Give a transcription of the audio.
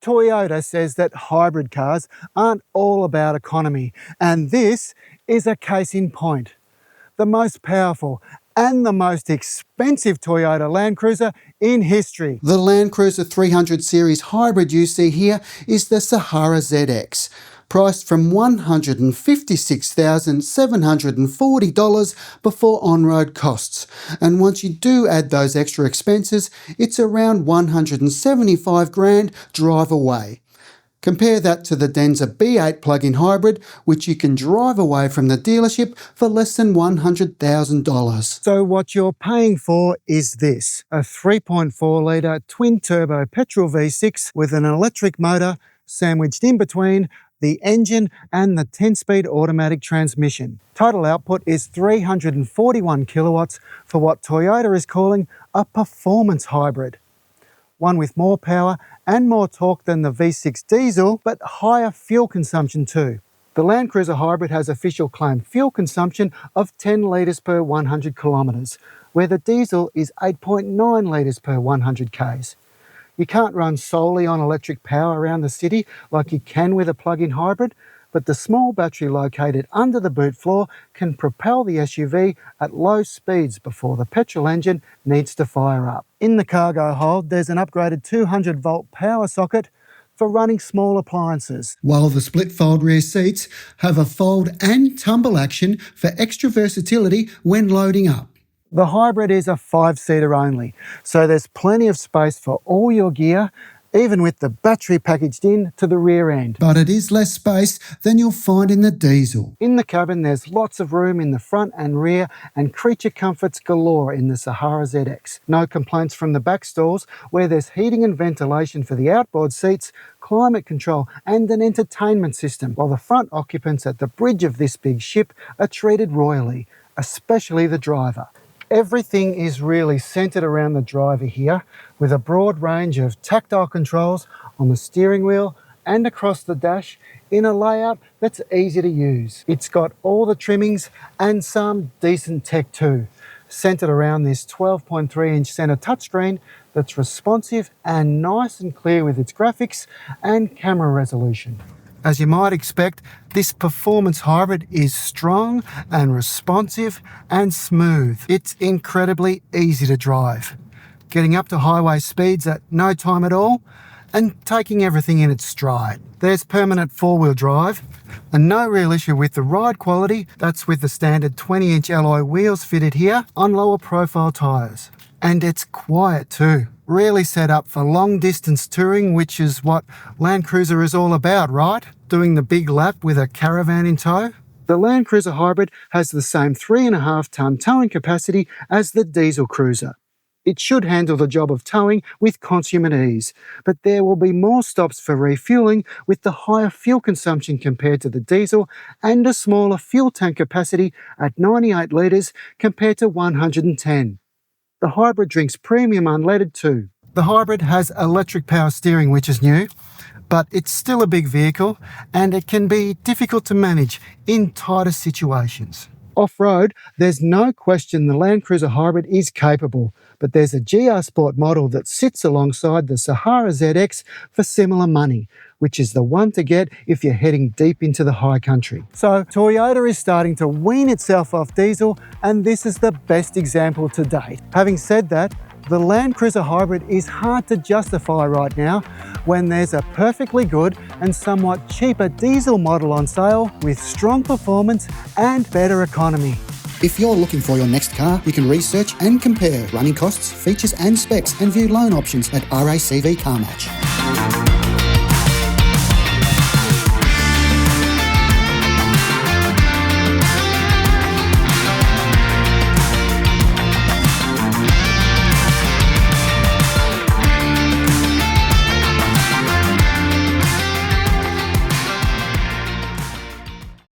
Toyota says that hybrid cars aren't all about economy, and this is a case in point. The most powerful and the most expensive Toyota LandCruiser in history. The LandCruiser 300 series hybrid you see here is the Sahara ZX, priced from $156,740 before on-road costs. And once you do add those extra expenses, it's around $175,000 drive away. Compare that to the Denza B8 plug-in hybrid, which you can drive away from the dealership for less than $100,000. So what you're paying for is this: a 3.4 litre twin-turbo petrol V6 with an electric motor sandwiched in between the engine and the 10-speed automatic transmission. Total output is 341 kilowatts for what Toyota is calling a performance hybrid. One with more power and more torque than the V6 diesel, but higher fuel consumption too. The LandCruiser Hybrid has official claimed fuel consumption of 10 litres per 100 kilometres, where the diesel is 8.9 litres per 100 k's. You can't run solely on electric power around the city like you can with a plug-in hybrid, but the small battery located under the boot floor can propel the SUV at low speeds before the petrol engine needs to fire up. In the cargo hold, there's an upgraded 200-volt power socket for running small appliances, while the split-fold rear seats have a fold and tumble action for extra versatility when loading up. The hybrid is a 5-seater only, so there's plenty of space for all your gear, even with the battery packaged in to the rear end. But it is less space than you'll find in the diesel. In the cabin, there's lots of room in the front and rear, and creature comforts galore in the Sahara ZX. No complaints from the back stalls, where there's heating and ventilation for the outboard seats, climate control and an entertainment system, while the front occupants at the bridge of this big ship are treated royally, especially the driver. Everything is really centred around the driver here, with a broad range of tactile controls on the steering wheel and across the dash in a layout that's easy to use. It's got all the trimmings and some decent tech too, centred around this 12.3-inch centre touchscreen that's responsive and nice and clear with its graphics and camera resolution. As you might expect, this performance hybrid is strong and responsive and smooth. It's incredibly easy to drive, getting up to highway speeds at no time at all and taking everything in its stride. There's permanent four-wheel drive and no real issue with the ride quality. That's with the standard 20-inch alloy wheels fitted here on lower profile tyres. And it's quiet too. Really set up for long distance touring, which is what LandCruiser is all about, right? Doing the big lap with a caravan in tow. The LandCruiser Hybrid has the same 3.5-tonne towing capacity as the diesel cruiser. It should handle the job of towing with consummate ease, but there will be more stops for refuelling with the higher fuel consumption compared to the diesel and a smaller fuel tank capacity at 98 litres compared to 110. The hybrid drinks premium unleaded too. The hybrid has electric power steering, which is new, but it's still a big vehicle and it can be difficult to manage in tighter situations. Off-road, there's no question the LandCruiser Hybrid is capable, but there's a GR Sport model that sits alongside the Sahara ZX for similar money, which is the one to get if you're heading deep into the high country. So Toyota is starting to wean itself off diesel, and this is the best example to date. Having said that, the LandCruiser Hybrid is hard to justify right now when there's a perfectly good and somewhat cheaper diesel model on sale with strong performance and better economy. If you're looking for your next car, you can research and compare running costs, features and specs and view loan options at RACV CarMatch.